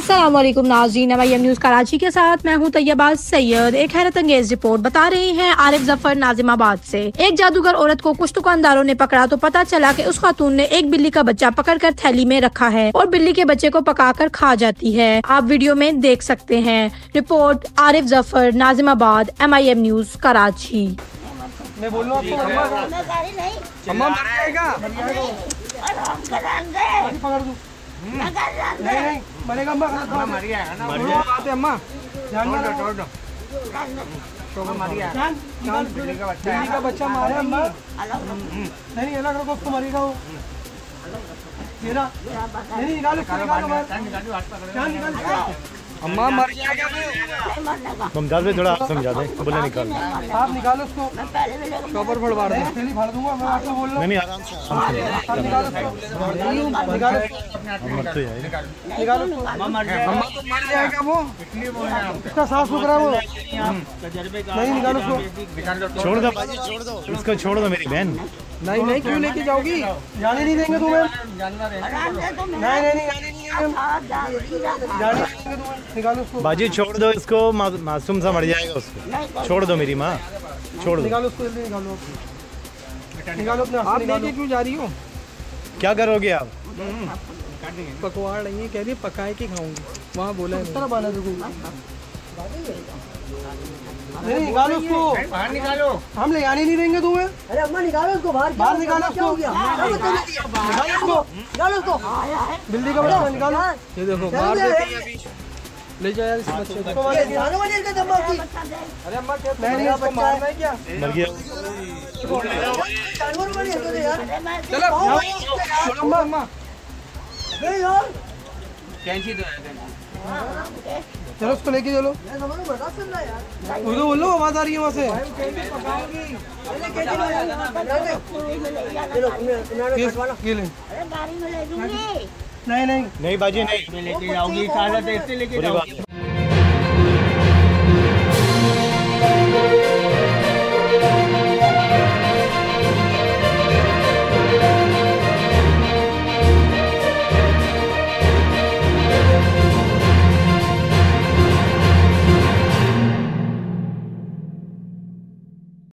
अस्सलाम वालेकुम नाज़रीन, MIM न्यूज़ कराची के साथ मैं हूं तैयबा सैयद। एक हैरत अंगेज रिपोर्ट बता रही हैं आरिफ जफर नाजिमाबाद से। एक जादूगर औरत को कुछ दुकानदारों ने पकड़ा तो पता चला कि उस खातून ने एक बिल्ली का बच्चा पकड़कर थैली में रखा है और बिल्ली के बच्चे को पकाकर खा जाती है। आप वीडियो में देख सकते हैं। Report Arif Zafar Nazimabad, MIM news Karachi. मैं बोल रहा हूँ अम्मा मर जाएगा। पकड़ दूँ नहीं मरेगा अम्मा। मर जाएगा ना, बात है अम्मा। छोड़ दो बिल्ली का बच्चा मारे अम्मा। नहीं अलग रखो, उसको मरेगा वो। नहीं निकालो अम्मा, मर जाएगा। मुमताज में थोड़ा समझा दे, बोले निकाल। आप निकालो उसको, कवर फड़वा दे। थैली फाड़ दूंगा मैं, आपको बोल रहा हूँ। नहीं आराम से निकालो अम्मा, तो मर जाएगा वो। इसका सांस रुक रहा है वो। नहीं निकालो उसको, छोड़ दो बाजी, छोड़ दो इसको, छोड़ दो मेरी बहन। नहीं नहीं क्यों लेके जाओगी? जाने नहीं देंगे तुम्हें। नहीं निकालो उसको बाजी, छोड़ दो इसको, मासूम सा मर जाएगा उसको। छोड़ दो मेरी माँ, छोड़ दो। निकालो उसको, जल्दी निकालो। निकालो अपने हाथ से। आप लेके क्यों जा रही हो? क्या करोगे आप? पकवाड़ नहीं है, कह रही है पकाए के खाऊंगी। वहाँ बोला है नहीं निकालो उसको, बाहर निकालो। हम ले आने नहीं देंगे तुम्हें। अरे अम्मा निकालो उसको बाहर, बाहर निकालो उसको। निकालो उसको। बिल्ली का बच्चा निकालो। ये देखो मार देते हैं अभी। ले जाओ यार इस बच्चे को। अरे अम्मा नहीं, इसको मारना है क्या? मर गया। चलो अम्मा अम्मा चलो उसको लेके चलो। उधर बोलो, आवाज आ रही है वहाँ से। नहीं नहीं नहीं बाजी, नहीं लेके जाओगी,